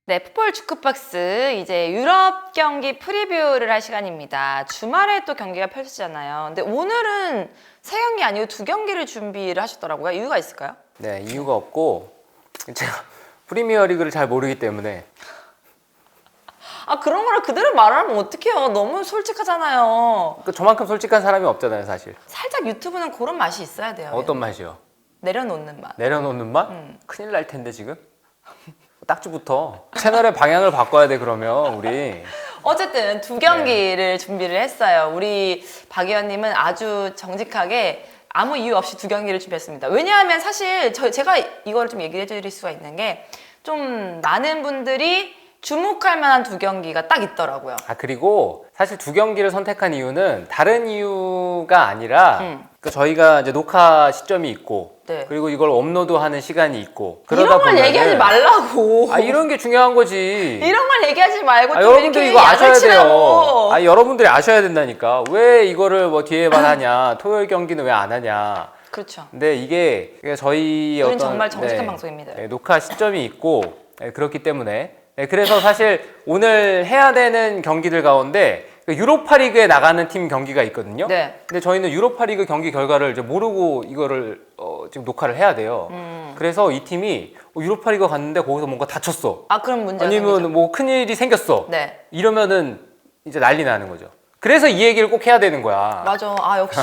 네, 풋볼 주크박스 이제 유럽 경기 프리뷰를 할 시간입니다. 주말에 또 경기가 펼쳐지잖아요. 근데 오늘은 세 경기 아니고 두 경기를 준비를 하셨더라고요. 이유가 있을까요? 네, 이유가 없고 제가 프리미어 리그를 잘 모르기 때문에. 아, 그런 거를 그대로 말하면 어떡해요. 너무 솔직하잖아요. 저만큼 솔직한 사람이 없잖아요, 사실. 살짝 유튜브는 그런 맛이 있어야 돼요. 어떤 맛이요? 내려놓는 맛. 내려놓는 맛? 큰일 날 텐데 지금? 딱지부터 채널의 방향을 바꿔야 돼. 그러면 우리 어쨌든 두 경기를 준비를 했어요. 우리 박 의원님은 아주 정직하게 아무 이유 없이 두 경기를 준비했습니다. 왜냐하면 사실 제가 이거를 좀 얘기해 드릴 수가 있는 게 좀 많은 분들이 주목할 만한 두 경기가 딱 있더라고요. 그리고 사실 두 경기를 선택한 이유는 다른 이유가 아니라 그러니까 저희가 이제 녹화 시점이 있고 네. 그리고 이걸 업로드하는 시간이 있고 이런 걸 얘기하지 말라고. 이런 게 중요한 거지. 이런 걸 얘기하지 말고 좀 여러분들이 이렇게 이거 아셔야 양을 돼요. 치라고. 여러분들이 아셔야 된다니까. 왜 이거를 뭐 뒤에만 하냐, 토요일 경기는 왜 안 하냐. 그렇죠. 근데 이게 저희 우린 정말 정직한 방송입니다. 녹화 시점이 있고 그렇기 때문에 그래서 사실 오늘 해야 되는 경기들 가운데 유로파리그에 나가는 팀 경기가 있거든요. 네. 근데 저희는 유로파리그 경기 결과를 이제 모르고 이거를 지금 녹화를 해야 돼요. 그래서 이 팀이 유로파리그 갔는데 거기서 뭔가 다쳤어. 그럼 문제가 아니면 생기죠. 뭐 큰일이 생겼어. 네. 이러면은 이제 난리 나는 거죠. 그래서 이 얘기를 꼭 해야 되는 거야. 맞아. 역시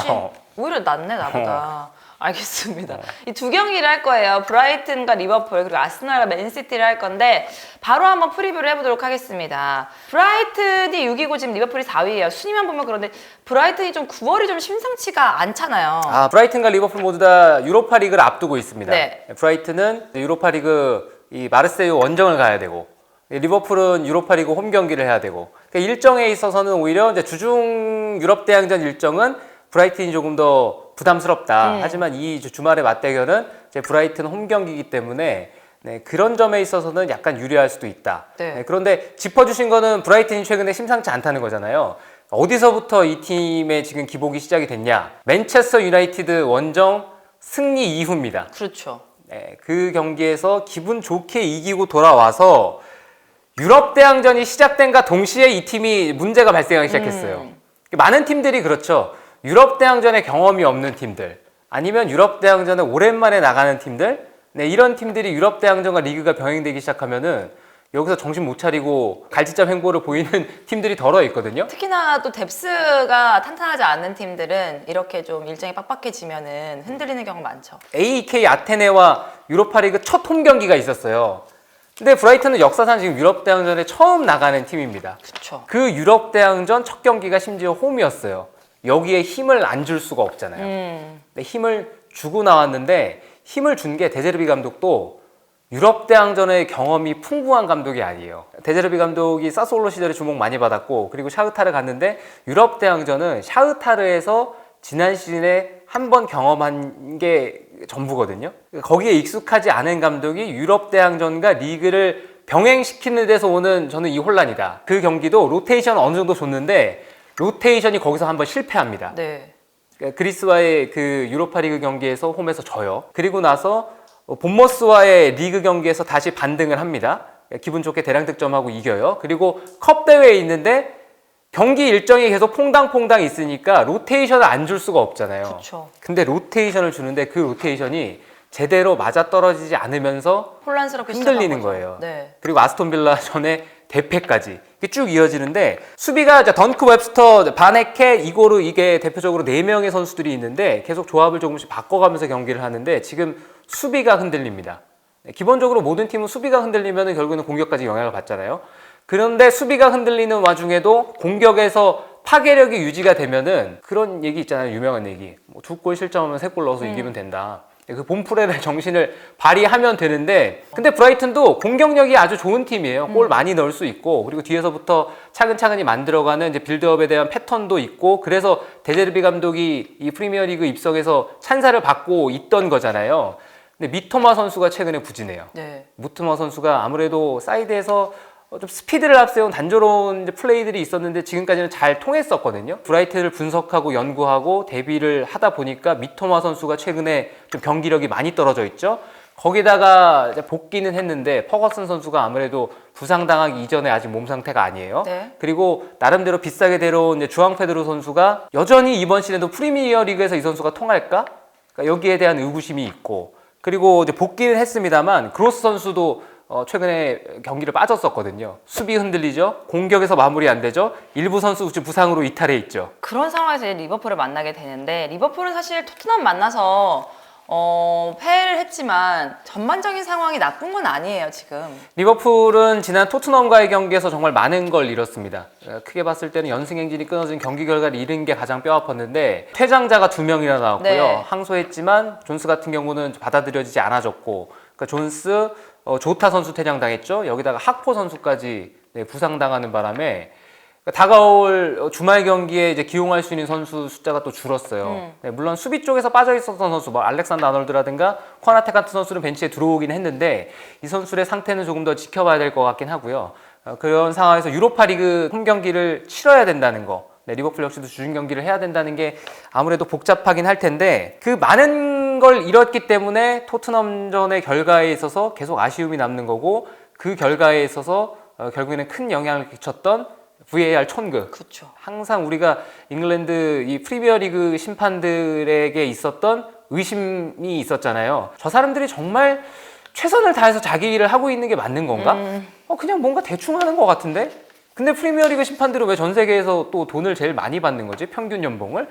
오히려 낫네 나보다. 알겠습니다. 이 두 경기를 할 거예요. 브라이튼과 리버풀 그리고 아스널과 맨시티를 할 건데 바로 한번 프리뷰를 해보도록 하겠습니다. 브라이튼이 6위고 지금 리버풀이 4위예요. 순위만 보면 그런데 브라이튼이 좀 9월이 좀 심상치가 않잖아요. 브라이튼과 리버풀 모두 다 유로파 리그를 앞두고 있습니다. 네. 브라이튼은 유로파 리그 이 마르세유 원정을 가야 되고 리버풀은 유로파 리그 홈 경기를 해야 되고 그러니까 일정에 있어서는 오히려 이제 주중 유럽 대항전 일정은 브라이튼이 조금 더 부담스럽다. 하지만 이 주말의 맞대결은 이제 브라이튼 홈 경기이기 때문에 그런 점에 있어서는 약간 유리할 수도 있다. 네. 그런데 짚어주신 거는 브라이튼이 최근에 심상치 않다는 거잖아요. 어디서부터 이 팀의 지금 기복이 시작이 됐냐? 맨체스터 유나이티드 원정 승리 이후입니다. 그렇죠. 그 경기에서 기분 좋게 이기고 돌아와서 유럽 대항전이 시작된과 동시에 이 팀이 문제가 발생하기 시작했어요. 많은 팀들이 그렇죠. 유럽 대항전에 경험이 없는 팀들 아니면 유럽 대항전에 오랜만에 나가는 팀들 이런 팀들이 유럽 대항전과 리그가 병행되기 시작하면은 여기서 정신 못 차리고 갈치잡 행보를 보이는 팀들이 덜어 있거든요. 특히나 또 뎁스가 탄탄하지 않은 팀들은 이렇게 좀 일정이 빡빡해지면은 흔들리는 경우가 많죠. AEK 아테네와 유로파리그 첫 홈 경기가 있었어요. 근데 브라이튼은 역사상 지금 유럽 대항전에 처음 나가는 팀입니다. 그렇죠. 그 유럽 대항전 첫 경기가 심지어 홈이었어요. 여기에 힘을 안 줄 수가 없잖아요. 근데 힘을 주고 나왔는데 힘을 준 게 데제르비 감독도 유럽 대항전의 경험이 풍부한 감독이 아니에요. 데제르비 감독이 사솔로 시절에 주목 많이 받았고 그리고 샤흐타르 갔는데 유럽 대항전은 샤흐타르에서 지난 시즌에 한 번 경험한 게 전부거든요. 거기에 익숙하지 않은 감독이 유럽 대항전과 리그를 병행시키는 데서 오는 저는 이 혼란이다. 그 경기도 로테이션 어느 정도 줬는데 로테이션이 거기서 한번 실패합니다. 네. 그리스와의 그 유로파리그 경기에서 홈에서 져요. 그리고 나서 본머스와의 리그 경기에서 다시 반등을 합니다. 기분 좋게 대량 득점하고 이겨요. 그리고 컵 대회에 있는데 경기 일정이 계속 퐁당퐁당 있으니까 로테이션을 안 줄 수가 없잖아요. 그렇죠. 근데 로테이션을 주는데 그 로테이션이 제대로 맞아떨어지지 않으면서 혼란스럽게 흔들리는 시작한 거죠. 거예요. 네. 그리고 아스톤 빌라 전에 대패까지 쭉 이어지는데 수비가 던크 웹스터, 바네케, 이고르 이게 대표적으로 4명의 선수들이 있는데 계속 조합을 조금씩 바꿔가면서 경기를 하는데 지금 수비가 흔들립니다. 기본적으로 모든 팀은 수비가 흔들리면 결국에는 공격까지 영향을 받잖아요. 그런데 수비가 흔들리는 와중에도 공격에서 파괴력이 유지가 되면은 그런 얘기 있잖아요. 유명한 얘기. 2골 실점하면 3골 넣어서 이기면 된다. 그 본프레의 정신을 발휘하면 되는데 근데 브라이튼도 공격력이 아주 좋은 팀이에요. 골 많이 넣을 수 있고 그리고 뒤에서부터 차근차근히 만들어가는 이제 빌드업에 대한 패턴도 있고 그래서 데제르비 감독이 이 프리미어리그 입성에서 찬사를 받고 있던 거잖아요. 근데 미토마 선수가 최근에 부진해요. 네. 미토마 선수가 아무래도 사이드에서 좀 스피드를 앞세운 단조로운 플레이들이 있었는데 지금까지는 잘 통했었거든요. 브라이튼을 분석하고 연구하고 대비를 하다 보니까 미토마 선수가 최근에 좀 경기력이 많이 떨어져 있죠. 거기다가 이제 복귀는 했는데 퍼거슨 선수가 아무래도 부상당하기 이전에 아직 몸 상태가 아니에요. 네. 그리고 나름대로 비싸게 데려온 이제 주앙 페드로 선수가 여전히 이번 시즌도 프리미어 리그에서 이 선수가 통할까? 그러니까 여기에 대한 의구심이 있고, 그리고 이제 복귀를 했습니다만 그로스 선수도 최근에 경기를 빠졌었거든요. 수비 흔들리죠. 공격에서 마무리 안 되죠. 일부 선수 지금 부상으로 이탈해 있죠. 그런 상황에서 이제 리버풀을 만나게 되는데 리버풀은 사실 토트넘 만나서 패를 했지만 전반적인 상황이 나쁜 건 아니에요 지금. 리버풀은 지난 토트넘과의 경기에서 정말 많은 걸 잃었습니다. 크게 봤을 때는 연승 행진이 끊어진 경기 결과를 잃은 게 가장 뼈아팠는데 퇴장자가 2명이나 나왔고요. 네. 항소했지만 존스 같은 경우는 받아들여지지 않아졌고, 그러니까 존스, 조타 선수 퇴장당했죠. 여기다가 학포 선수까지 부상당하는 바람에 다가올 주말 경기에 이제 기용할 수 있는 선수 숫자가 또 줄었어요. 네, 물론 수비 쪽에서 빠져 있었던 선수, 뭐 알렉산더 아놀드라든가 코나테 같은 선수는 벤치에 들어오긴 했는데 이 선수의 상태는 조금 더 지켜봐야 될 것 같긴 하고요. 그런 상황에서 유로파리그 홈 경기를 치러야 된다는 거, 네, 리버풀 역시도 주중 경기를 해야 된다는 게 아무래도 복잡하긴 할 텐데 그 많은 걸 잃었기 때문에 토트넘전의 결과에 있어서 계속 아쉬움이 남는 거고, 그 결과에 있어서 결국에는 큰 영향을 끼쳤던 VAR 촌그. 그렇죠. 항상 우리가 잉글랜드 이 프리미어리그 심판들에게 있었던 의심이 있었잖아요. 저 사람들이 정말 최선을 다해서 자기 일을 하고 있는 게 맞는 건가? 그냥 뭔가 대충 하는 것 같은데? 근데 프리미어리그 심판들은 왜 전 세계에서 또 돈을 제일 많이 받는 거지? 평균 연봉을?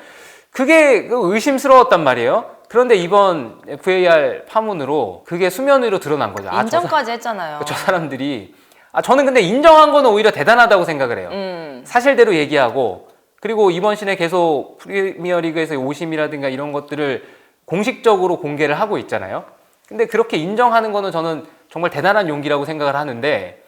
그게 의심스러웠단 말이에요. 그런데 이번 VAR 파문으로 그게 수면 위로 드러난 거죠. 인정까지 했잖아요. 저 사람들이 저는 근데 인정한 거는 오히려 대단하다고 생각을 해요. 사실대로 얘기하고, 그리고 이번 시즌에 계속 프리미어리그에서 오심이라든가 이런 것들을 공식적으로 공개를 하고 있잖아요. 근데 그렇게 인정하는 거는 저는 정말 대단한 용기라고 생각을 하는데,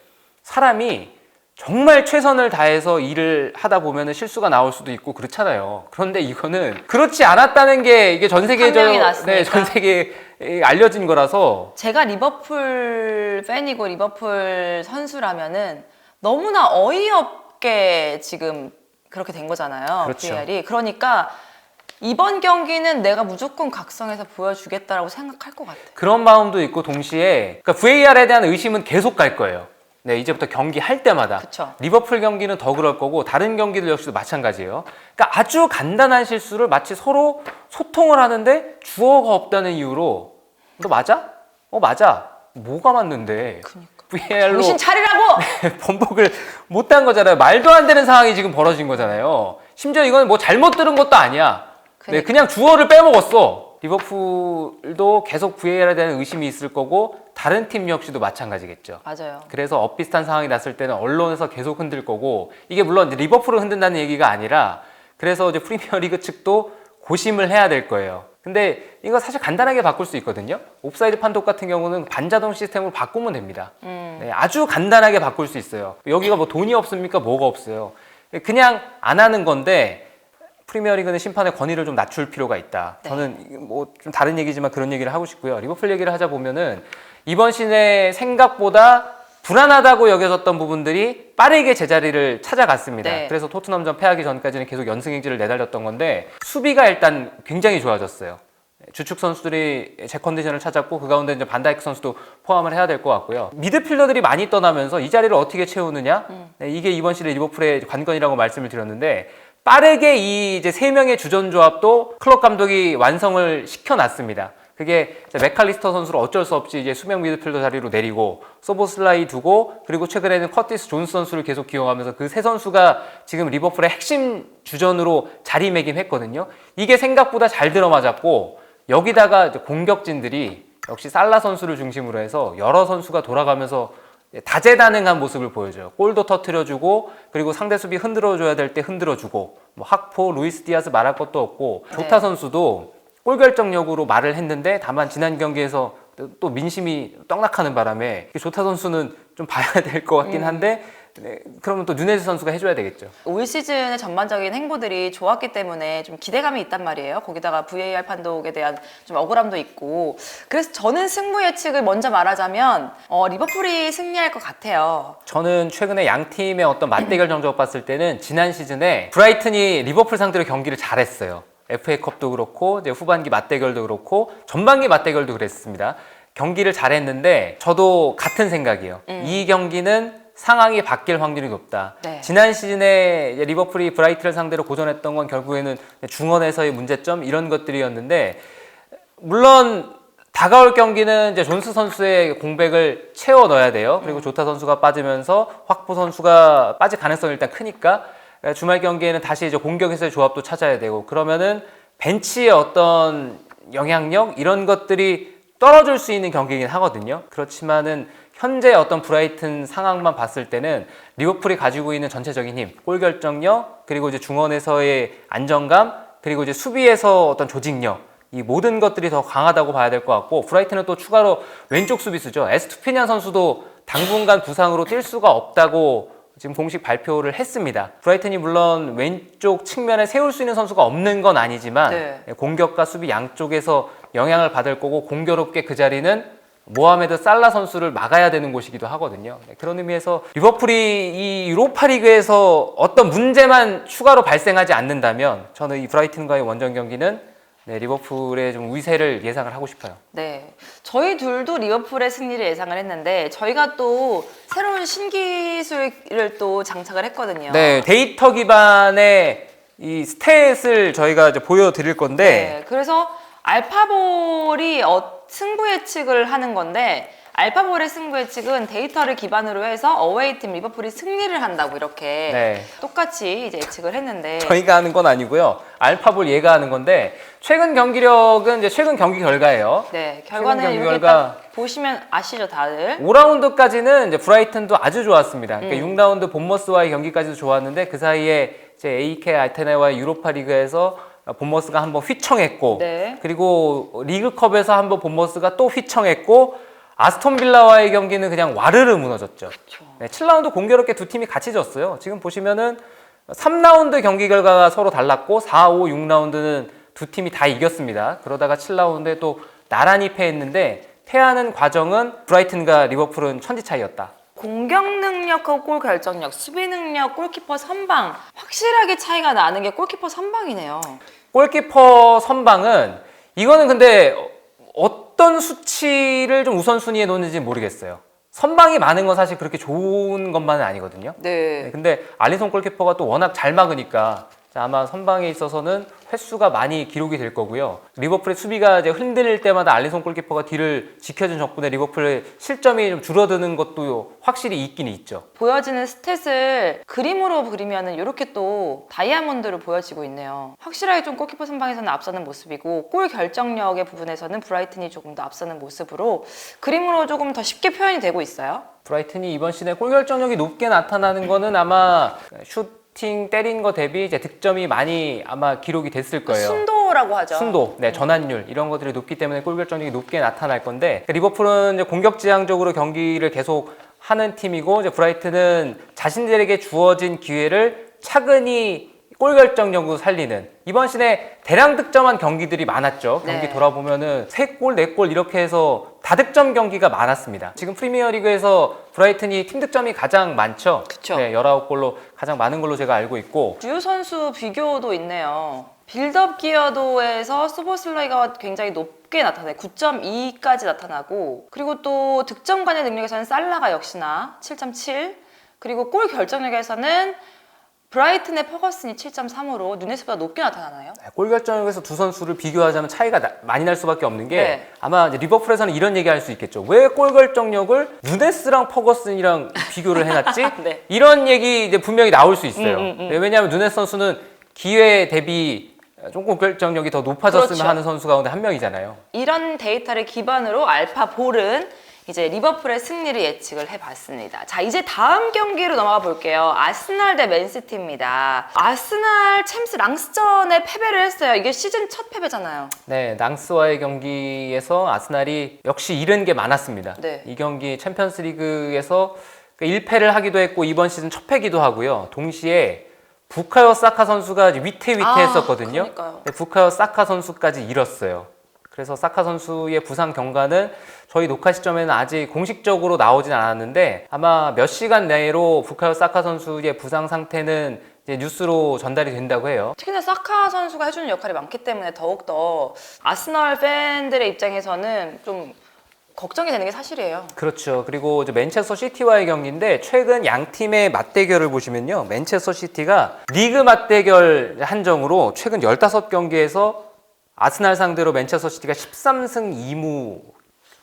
사람이 정말 최선을 다해서 일을 하다 보면 실수가 나올 수도 있고 그렇잖아요. 그런데 이거는 그렇지 않았다는 게 이게 전 세계적, 네, 전 세계에 알려진 거라서. 제가 리버풀 팬이고 리버풀 선수라면은 너무나 어이없게 지금 그렇게 된 거잖아요. 그렇죠. VAR이. 그러니까 이번 경기는 내가 무조건 각성해서 보여주겠다라고 생각할 것 같아요. 그런 마음도 있고 동시에 그러니까 VAR에 대한 의심은 계속 갈 거예요. 네, 이제부터 경기 할 때마다. 그쵸. 리버풀 경기는 더 그럴 거고 다른 경기들 역시도 마찬가지예요. 그러니까 아주 간단한 실수를 마치 서로 소통을 하는데 주어가 없다는 이유로 너 맞아? 맞아. 뭐가 맞는데? 그러니까. VAR로 정신 차리라고! 번복을 못한 거잖아요. 말도 안 되는 상황이 지금 벌어진 거잖아요. 심지어 이건 뭐 잘못 들은 것도 아니야. 네, 그냥 주어를 빼먹었어. 리버풀도 계속 VAR에 대한 의심이 있을 거고 다른 팀 역시도 마찬가지겠죠. 맞아요. 그래서 엇비슷한 상황이 났을 때는 언론에서 계속 흔들 거고, 이게 물론 이제 리버풀을 흔든다는 얘기가 아니라 그래서 이제 프리미어리그 측도 고심을 해야 될 거예요. 근데 이거 사실 간단하게 바꿀 수 있거든요. 옵사이드 판독 같은 경우는 반자동 시스템으로 바꾸면 됩니다. 네, 아주 간단하게 바꿀 수 있어요. 여기가 뭐 돈이 없습니까? 뭐가 없어요. 그냥 안 하는 건데 프리미어리그는 심판의 권위를 좀 낮출 필요가 있다. 네. 저는 뭐 좀 다른 얘기지만 그런 얘기를 하고 싶고요. 리버풀 얘기를 하자 보면은 이번 시즌에 생각보다 불안하다고 여겨졌던 부분들이 빠르게 제자리를 찾아갔습니다. 네. 그래서 토트넘전 패하기 전까지는 계속 연승 행진을 내달렸던 건데 수비가 일단 굉장히 좋아졌어요. 주축 선수들이 제 컨디션을 찾았고 그 가운데 이제 반다이크 선수도 포함을 해야 될 것 같고요. 미드필더들이 많이 떠나면서 이 자리를 어떻게 채우느냐? 네, 이게 이번 시즌 리버풀의 관건이라고 말씀을 드렸는데 빠르게 이 이제 세 명의 주전 조합도 클럽 감독이 완성을 시켜놨습니다. 그게 맥칼리스터 선수를 어쩔 수 없이 이제 수명 미드필더 자리로 내리고 소보슬라이 두고, 그리고 최근에는 커티스 존스 선수를 계속 기용하면서 그 세 선수가 지금 리버풀의 핵심 주전으로 자리매김했거든요. 이게 생각보다 잘 들어맞았고, 여기다가 이제 공격진들이 역시 살라 선수를 중심으로 해서 여러 선수가 돌아가면서 다재다능한 모습을 보여줘요. 골도 터트려주고, 그리고 상대 수비 흔들어줘야 될 때 흔들어주고, 뭐 학포, 루이스 디아스 말할 것도 없고, 조타 선수도 골 결정력으로 말을 했는데 다만 지난 경기에서 또 민심이 떡락하는 바람에 조타 선수는 좀 봐야 될 것 같긴 한데, 네, 그러면 또 누네즈 선수가 해줘야 되겠죠. 올 시즌의 전반적인 행보들이 좋았기 때문에 좀 기대감이 있단 말이에요. 거기다가 VAR 판독에 대한 좀 억울함도 있고. 그래서 저는 승부 예측을 먼저 말하자면 리버풀이 승리할 것 같아요. 저는 최근에 양 팀의 어떤 맞대결 정적 봤을 때는 지난 시즌에 브라이튼이 리버풀 상대로 경기를 잘했어요. FA컵도 그렇고 이제 후반기 맞대결도 그렇고 전반기 맞대결도 그랬습니다. 경기를 잘했는데 저도 같은 생각이에요. 이 경기는 상황이 바뀔 확률이 높다. 네. 지난 시즌에 이제 리버풀이 브라이튼을 상대로 고전했던 건 결국에는 중원에서의 문제점 이런 것들이었는데 물론 다가올 경기는 이제 존스 선수의 공백을 채워 넣어야 돼요. 그리고 조타 선수가 빠지면서 확보 선수가 빠질 가능성이 일단 크니까 주말 경기에는 다시 이제 공격에서의 조합도 찾아야 되고 그러면은 벤치의 어떤 영향력 이런 것들이 떨어질 수 있는 경기이긴 하거든요. 그렇지만은 현재 어떤 브라이튼 상황만 봤을 때는 리버풀이 가지고 있는 전체적인 힘, 골 결정력, 그리고 이제 중원에서의 안정감, 그리고 이제 수비에서 어떤 조직력 이 모든 것들이 더 강하다고 봐야 될 것 같고 브라이튼은 또 추가로 왼쪽 수비수죠. 에스투피냐 선수도 당분간 부상으로 뛸 수가 없다고 지금 공식 발표를 했습니다. 브라이튼이 물론 왼쪽 측면에 세울 수 있는 선수가 없는 건 아니지만 네. 공격과 수비 양쪽에서 영향을 받을 거고 공교롭게 그 자리는 모하메드 살라 선수를 막아야 되는 곳이기도 하거든요. 그런 의미에서 리버풀이 이 유로파리그에서 어떤 문제만 추가로 발생하지 않는다면 저는 이 브라이튼과의 원정 경기는 리버풀의 좀 우세를 예상을 하고 싶어요. 네, 저희 둘도 리버풀의 승리를 예상을 했는데 저희가 또 새로운 신기술을 또 장착을 했거든요. 네, 데이터 기반의 이 스탯을 저희가 이제 보여드릴 건데 네, 그래서 알파볼이 승부 예측을 하는 건데 알파볼의 승부 예측은 데이터를 기반으로 해서 어웨이팀 리버풀이 승리를 한다고 이렇게 네. 똑같이 이제 예측을 했는데 저희가 하는 건 아니고요. 알파볼 얘가 하는 건데 최근 경기력은 이제 최근 경기 결과예요. 네, 결과는 경기 이렇게 결과. 딱 보시면 아시죠, 다들? 5라운드까지는 이제 브라이튼도 아주 좋았습니다. 그러니까 6라운드 본머스와의 경기까지도 좋았는데 그 사이에 이제 AK 아테네와의 유로파 리그에서 본머스가 한번 휘청했고 네. 그리고 리그컵에서 한번 본머스가 또 휘청했고 아스톤 빌라와의 경기는 그냥 와르르 무너졌죠. 그쵸. 네, 7라운드 공교롭게 두 팀이 같이 졌어요. 지금 보시면은 3라운드 경기 결과가 서로 달랐고 4, 5, 6라운드는 두 팀이 다 이겼습니다. 그러다가 7라운드에 또 나란히 패했는데 패하는 과정은 브라이튼과 리버풀은 천지 차이였다. 공격 능력하고 골 결정력, 수비 능력, 골키퍼 선방 확실하게 차이가 나는 게 골키퍼 선방이네요. 골키퍼 선방은 이거는 근데 어떤 수치를 좀 우선순위에 놓는지 모르겠어요. 선방이 많은 건 사실 그렇게 좋은 것만은 아니거든요. 네. 근데 알리송 골키퍼가 또 워낙 잘 막으니까 아마 선방에 있어서는 횟수가 많이 기록이 될 거고요. 리버풀의 수비가 이제 흔들릴 때마다 알리송 골키퍼가 뒤를 지켜준 덕분에 리버풀의 실점이 좀 줄어드는 것도 확실히 있긴 있죠. 보여지는 스탯을 그림으로 그리면은 이렇게 또 다이아몬드로 보여지고 있네요. 확실하게 좀 골키퍼 선방에서는 앞서는 모습이고 골 결정력의 부분에서는 브라이튼이 조금 더 앞서는 모습으로 그림으로 조금 더 쉽게 표현이 되고 있어요. 브라이튼이 이번 시즌에 골 결정력이 높게 나타나는 거는 아마 슈팅 때린 거 대비 이제 득점이 많이 아마 기록이 됐을 거예요. 순도라고 하죠. 순도, 네, 전환율 이런 것들이 높기 때문에 골 결정력이 높게 나타날 건데 리버풀은 이제 공격지향적으로 경기를 계속 하는 팀이고 이제 브라이튼은 자신들에게 주어진 기회를 차근히 골 결정력으로 살리는 이번 시즌에 대량 득점한 경기들이 많았죠. 경기 네. 돌아보면은 3골, 4골 이렇게 해서 다득점 경기가 많았습니다. 지금 프리미어리그에서 브라이튼이 팀 득점이 가장 많죠. 그쵸. 네, 19골로 가장 많은 걸로 제가 알고 있고 주요 선수 비교도 있네요. 빌드업 기여도에서 소보슬라이가 굉장히 높게 나타나요. 9.2까지 나타나고 그리고 또 득점 관여 능력에서는 살라가 역시나 7.7 그리고 골 결정력에서는 브라이튼의 퍼거슨이 7.3으로 누네스보다 높게 나타나나요? 골 결정력에서 두 선수를 비교하자면 차이가 많이 날 수밖에 없는 게 네. 아마 이제 리버풀에서는 이런 얘기 할 수 있겠죠. 왜 골 결정력을 누네스랑 퍼거슨이랑 비교를 해놨지? 네. 이런 얘기 이제 분명히 나올 수 있어요. 네, 왜냐하면 누네스 선수는 기회 대비 조금 결정력이 더 높아졌으면 그렇죠. 하는 선수 가운데 한 명이잖아요. 이런 데이터를 기반으로 알파볼은 이제 리버풀의 승리를 예측을 해봤습니다. 자, 이제 다음 경기로 넘어가 볼게요. 아스날 대 맨시티입니다. 아스날 챔스 랑스전에 패배를 했어요. 이게 시즌 첫 패배잖아요. 네, 낭스와의 경기에서 아스날이 역시 잃은 게 많았습니다. 네. 이 경기 챔피언스리그에서 1패를 하기도 했고 이번 시즌 첫 패기도 하고요. 동시에 부카요 사카 선수가 위태위태했었거든요. 그러니까요. 네, 부카요 사카 선수까지 잃었어요. 그래서 사카 선수의 부상 경과는 저희 녹화 시점에는 아직 공식적으로 나오진 않았는데 아마 몇 시간 내로 부카요 사카 선수의 부상 상태는 이제 뉴스로 전달이 된다고 해요. 특히나 사카 선수가 해주는 역할이 많기 때문에 더욱더 아스널 팬들의 입장에서는 좀 걱정이 되는 게 사실이에요. 그렇죠. 그리고 이제 맨체스터 시티와의 경기인데 최근 양 팀의 맞대결을 보시면요. 맨체스터 시티가 리그 맞대결 한정으로 최근 15경기에서 아스날 상대로 맨체스터 시티가 13승 2무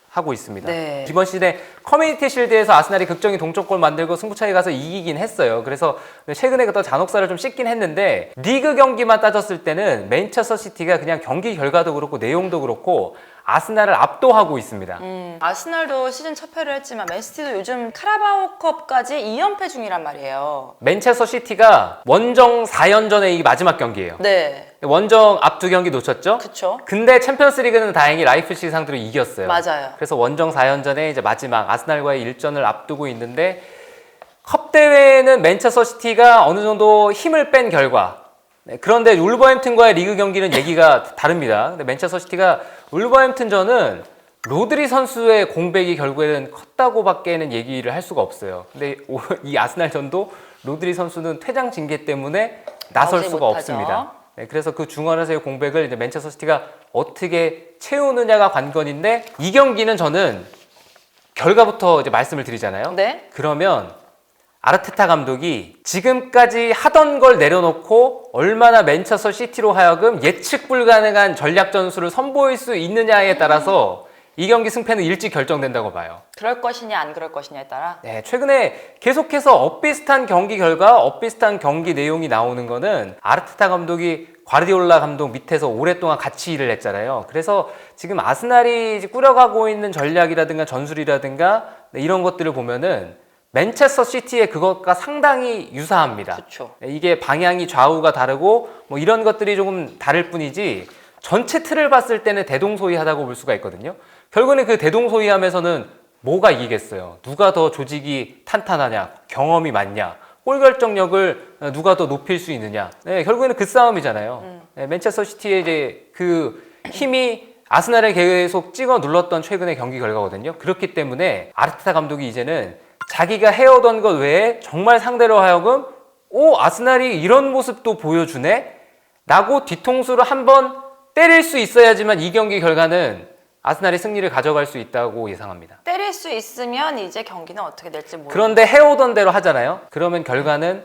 하고 있습니다. 네. 이번 시즌에 커뮤니티 실드에서 아스날이 극적인 동점골 만들고 승부차에 가서 이기긴 했어요. 그래서 최근에 또 잔혹사를 좀 씻긴 했는데 리그 경기만 따졌을 때는 맨체스터 시티가 그냥 경기 결과도 그렇고 내용도 그렇고 아스날을 압도하고 있습니다. 아스날도 시즌 첫 패를 했지만 맨시티도 요즘 카라바오컵까지 2연패 중이란 말이에요. 맨체스터 시티가 원정 4연전의 이 마지막 경기예요. 네, 원정 앞 두 경기 놓쳤죠? 그쵸. 근데 챔피언스 리그는 다행히 라이프치히 상대로 이겼어요. 맞아요. 그래서 원정 4연전에 이제 마지막 아스날과의 일전을 앞두고 있는데 컵 대회는 맨체스터 시티가 어느 정도 힘을 뺀 결과 그런데 울버햄튼과의 리그 경기는 얘기가 다릅니다. 근데 맨체스터 시티가 울버햄튼전은 로드리 선수의 공백이 결국에는 컸다고밖에는 얘기를 할 수가 없어요. 근데 이 아스날전도 로드리 선수는 퇴장 징계 때문에 나설 나오지 수가 못하죠. 없습니다. 그래서 그 중원에서의 공백을 이제 맨체스터 시티가 어떻게 채우느냐가 관건인데 이 경기는 저는 결과부터 이제 말씀을 드리잖아요. 네. 그러면 아르테타 감독이 지금까지 하던 걸 내려놓고 얼마나 맨체스터 시티로 하여금 예측 불가능한 전략 전술을 선보일 수 있느냐에 따라서 이 경기 승패는 일찍 결정된다고 봐요. 그럴 것이냐 안 그럴 것이냐에 따라. 네, 최근에 계속해서 엇비슷한 경기 결과, 엇비슷한 경기 내용이 나오는 거는 아르테타 감독이 과르디올라 감독 밑에서 오랫동안 같이 일을 했잖아요. 그래서 지금 아스날이 꾸려가고 있는 전략이라든가 전술이라든가 이런 것들을 보면은 맨체스터 시티의 그것과 상당히 유사합니다. 그렇죠. 이게 방향이 좌우가 다르고 뭐 이런 것들이 조금 다를 뿐이지 전체 틀을 봤을 때는 대동소이하다고 볼 수가 있거든요. 결국에는 그 대동소이함에서는 뭐가 이기겠어요? 누가 더 조직이 탄탄하냐? 경험이 많냐? 골 결정력을 누가 더 높일 수 있느냐? 네, 결국에는 그 싸움이잖아요. 네, 맨체스터 시티의 이제 그 힘이 아스날을 계속 찍어 눌렀던 최근의 경기 결과거든요. 그렇기 때문에 아르테타 감독이 이제는 자기가 해오던 것 외에 정말 상대로 하여금 아스날이 이런 모습도 보여주네? 라고 뒤통수를 한번 때릴 수 있어야지만 이 경기 결과는 아스날이 승리를 가져갈 수 있다고 예상합니다. 때릴 수 있으면 이제 경기는 어떻게 될지 모르겠어요. 그런데 해오던 대로 하잖아요. 그러면 결과는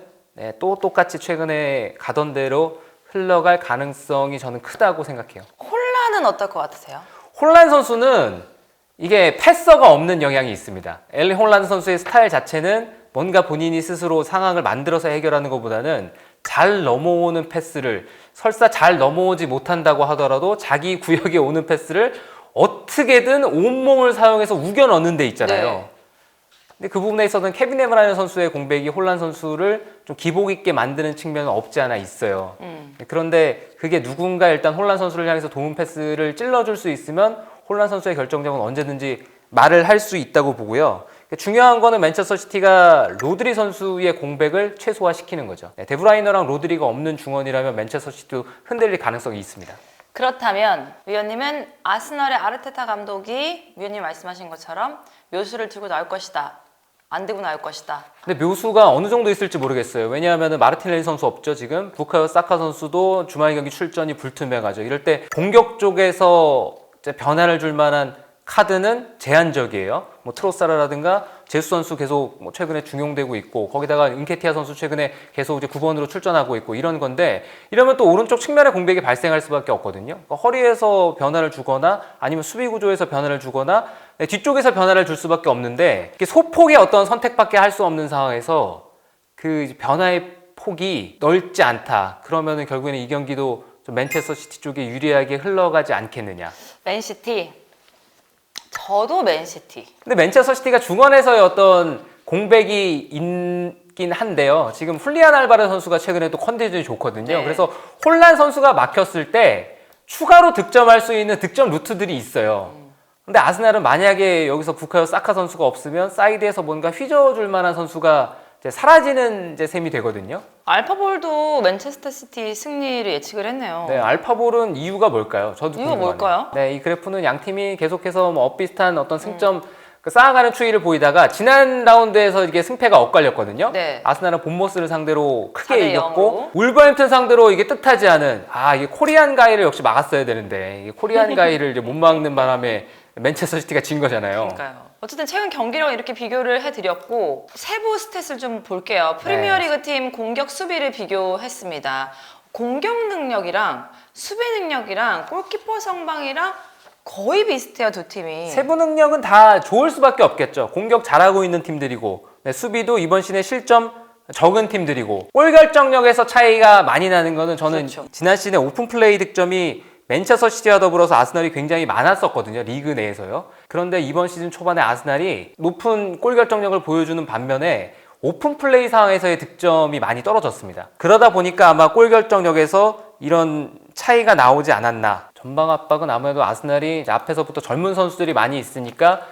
또 똑같이 최근에 가던 대로 흘러갈 가능성이 저는 크다고 생각해요. 홀란은 어떨 것 같으세요? 홀란 선수는 이게 패서가 없는 영향이 있습니다. 엘리 홀란 선수의 스타일 자체는 뭔가 본인이 스스로 상황을 만들어서 해결하는 것보다는 잘 넘어오는 패스를 설사 잘 넘어오지 못한다고 하더라도 자기 구역에 오는 패스를 어떻게든 온몸을 사용해서 우겨 넣는 데 있잖아요. 네. 근데 그 부분에 있어서는 케빈 에브라이언 선수의 공백이 홀란 선수를 좀 기복 있게 만드는 측면은 없지 않아 있어요. 그런데 그게 누군가 일단 홀란 선수를 향해서 도움 패스를 찔러줄 수 있으면 홀란 선수의 결정력은 언제든지 말을 할 수 있다고 보고요. 중요한 거는 맨체스터 시티가 로드리 선수의 공백을 최소화시키는 거죠. 데브라이너랑 로드리가 없는 중원이라면 맨체스터 시티도 흔들릴 가능성이 있습니다. 그렇다면 위원님은 아스널의 아르테타 감독이 위원님 말씀하신 것처럼 묘수를 들고 나올 것이다. 안 들고 나올 것이다. 근데 묘수가 어느 정도 있을지 모르겠어요. 왜냐하면 마르티넬리 선수 없죠, 지금. 부카요 사카 선수도 주말 경기 출전이 불투명하죠. 이럴 때 공격 쪽에서 이제 변화를 줄 만한 카드는 제한적이에요. 뭐 트로사라라든가 제수 선수 계속 뭐 최근에 중용되고 있고 거기다가 인케티아 선수 최근에 계속 이제 9번으로 출전하고 있고 이런 건데 이러면 또 오른쪽 측면에 공백이 발생할 수밖에 없거든요. 그러니까 허리에서 변화를 주거나 아니면 수비 구조에서 변화를 주거나 뒤쪽에서 변화를 줄 수밖에 없는데 소폭의 어떤 선택밖에 할 수 없는 상황에서 그 변화의 폭이 넓지 않다. 그러면은 결국에는 이 경기도 좀 맨체스터 시티 쪽에 유리하게 흘러가지 않겠느냐. 맨시티. 저도 맨시티. 근데 맨체스터 시티가 중원에서의 어떤 공백이 있긴 한데요. 지금 훌리안 알바레 선수가 최근에 또 컨디션이 좋거든요. 네. 그래서 홀란 선수가 막혔을 때 추가로 득점할 수 있는 득점 루트들이 있어요. 근데 아스날은 만약에 여기서 부카요 사카 선수가 없으면 사이드에서 뭔가 휘저어줄 만한 선수가 이제 사라지는 이제 셈이 되거든요. 알파볼도 맨체스터 시티 승리를 예측을 했네요. 네, 알파볼은 이유가 뭘까요? 저도 이유가 궁금하네요. 뭘까요? 네, 이 그래프는 양 팀이 계속해서 뭐 엇비슷한 어떤 승점 쌓아가는 추이를 보이다가 지난 라운드에서 이게 승패가 엇갈렸거든요. 네. 아스날은 본머스를 상대로 4대 크게 이겼고 0으로. 울버햄튼 상대로 이게 뜻하지 않은 이게 코리안 가이를 역시 막았어야 되는데 이게 코리안 가이를 이제 못 막는 바람에 맨체스터 시티가 진 거잖아요. 그러니까요. 어쨌든 최근 경기랑 이렇게 비교를 해드렸고 세부 스탯을 좀 볼게요. 프리미어리그 팀 공격 수비를 비교했습니다. 공격 능력이랑 수비 능력이랑 골키퍼 성방이랑 거의 비슷해요, 두 팀이. 세부 능력은 다 좋을 수밖에 없겠죠. 공격 잘하고 있는 팀들이고 수비도 이번 시즌에 실점 적은 팀들이고 골 결정력에서 차이가 많이 나는 거는 저는 그렇죠. 지난 시즌에 오픈 플레이 득점이 맨체스터 시티와 더불어서 아스날이 굉장히 많았었거든요. 리그 내에서요. 그런데 이번 시즌 초반에 아스날이 높은 골 결정력을 보여주는 반면에 오픈 플레이 상황에서의 득점이 많이 떨어졌습니다. 그러다 보니까 아마 골 결정력에서 이런 차이가 나오지 않았나. 전방 압박은 아무래도 아스날이 앞에서부터 젊은 선수들이 많이 있으니까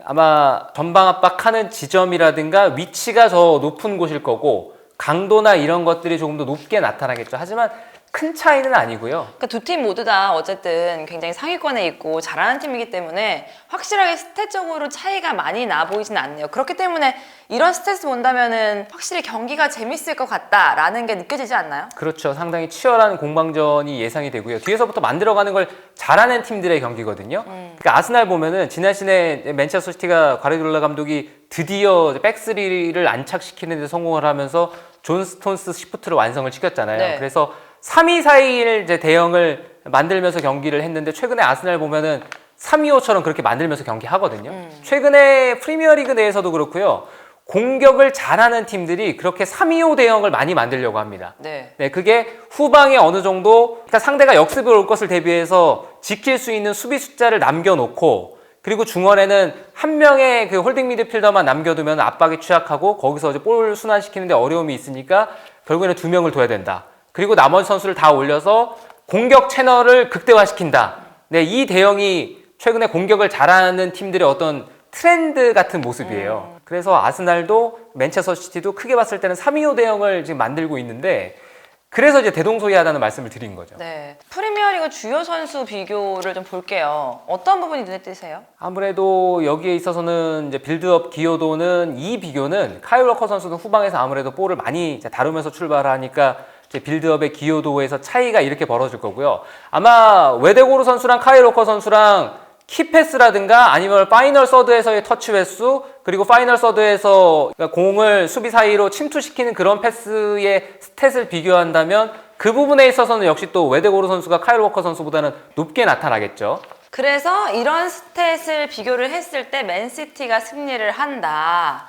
아마 전방 압박하는 지점이라든가 위치가 더 높은 곳일 거고 강도나 이런 것들이 조금 더 높게 나타나겠죠. 하지만 큰 차이는 아니고요. 그러니까 두 팀 모두 다 어쨌든 굉장히 상위권에 있고 잘하는 팀이기 때문에 확실하게 스탯적으로 차이가 많이 나 보이진 않네요. 그렇기 때문에 이런 스탯을 본다면은 확실히 경기가 재밌을 것 같다라는 게 느껴지지 않나요? 그렇죠. 상당히 치열한 공방전이 예상이 되고요. 뒤에서부터 만들어가는 걸 잘하는 팀들의 경기거든요. 그러니까 아스날 보면은 지난 시즌에 맨체스터 시티가 과르디올라 감독이 드디어 백스리를 안착시키는 데 성공을 하면서 존 스톤스 시프트를 완성을 시켰잖아요. 네. 그래서 3-2-4-1 이제 대형을 만들면서 경기를 했는데 최근에 아스날 보면은 3-2-5처럼 그렇게 만들면서 경기하거든요. 최근에 프리미어리그 내에서도 그렇고요. 공격을 잘하는 팀들이 그렇게 3-2-5 대형을 많이 만들려고 합니다. 네. 네, 그게 후방에 어느 정도 그러니까 상대가 역습을 올 것을 대비해서 지킬 수 있는 수비 숫자를 남겨놓고 그리고 중원에는 한 명의 그 홀딩 미드필더만 남겨두면 압박에 취약하고 거기서 이제 볼 순환시키는데 어려움이 있으니까 결국에는 2명을 둬야 된다. 그리고 나머지 선수를 다 올려서 공격 채널을 극대화시킨다. 네, 이 대형이 최근에 공격을 잘하는 팀들의 어떤 트렌드 같은 모습이에요. 그래서 아스날도 맨체스터 시티도 크게 봤을 때는 3-2-5 대형을 지금 만들고 있는데 그래서 이제 대동소이하다는 말씀을 드린 거죠. 네. 프리미어리그 주요 선수 비교를 좀 볼게요. 어떤 부분이 눈에 띄세요? 아무래도 여기에 있어서는 이제 빌드업 기여도는 이 비교는 카일 워커 선수도 후방에서 아무래도 볼을 많이 다루면서 출발하니까 이제 빌드업의 기여도에서 차이가 이렇게 벌어질 거고요. 아마 웨데고르 선수랑 카일 워커 선수랑 키패스라든가 아니면 파이널 서드에서의 터치 횟수 그리고 파이널 서드에서 공을 수비 사이로 침투시키는 그런 패스의 스탯을 비교한다면 그 부분에 있어서는 역시 또 웨데고르 선수가 카일 워커 선수보다는 높게 나타나겠죠. 그래서 이런 스탯을 비교를 했을 때 맨시티가 승리를 한다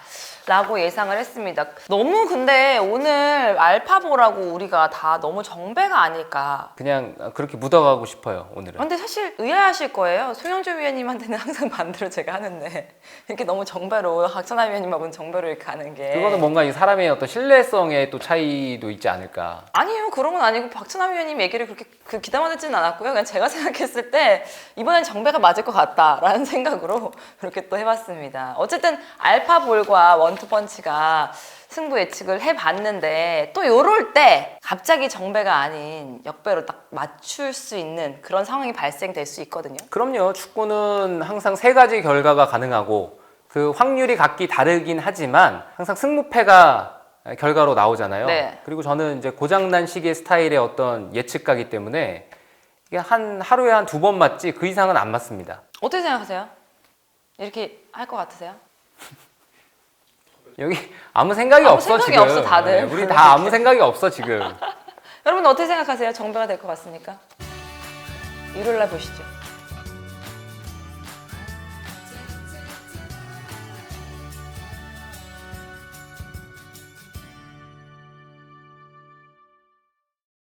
라고 예상을 했습니다. 너무 근데 오늘 알파보라고 우리가 다 너무 정배가 아닐까. 그냥 그렇게 묻어가고 싶어요, 오늘은. 근데 사실 의아하실 거예요. 송영주 위원님한테는 항상 반대로 제가 하는데 이렇게 너무 정배로 박찬하 위원님하고는 정배로 이렇게 하는 게 그거는 뭔가 이 사람의 어떤 신뢰성의 또 차이도 있지 않을까. 아니에요. 그런 건 아니고 박찬하 위원님 얘기를 그렇게 귀담아 듣지는 않았고요. 그냥 제가 생각했을 때 이번엔 정배가 맞을 것 같다라는 생각으로 그렇게 또 해봤습니다. 어쨌든 알파볼과 원투펀치가 승부 예측을 해봤는데 또 요럴 때 갑자기 정배가 아닌 역배로 딱 맞출 수 있는 그런 상황이 발생될 수 있거든요. 그럼요. 축구는 항상 세 가지 결과가 가능하고 그 확률이 각기 다르긴 하지만 항상 승무패가 결과로 나오잖아요. 네. 그리고 저는 이제 고장난 시기의 스타일의 어떤 예측가기 때문에 이게 하루에 한 2번 맞지 그 이상은 안 맞습니다. 어떻게 생각하세요? 이렇게 할 것 같으세요? 여기 아무 생각이 아무 없어 생각이 지금. 없어, 다들. 네, 우리 다 아무 생각이 없어 지금. 여러분 어떻게 생각하세요? 정배가 될 것 같습니까? 일요일 날 보시죠.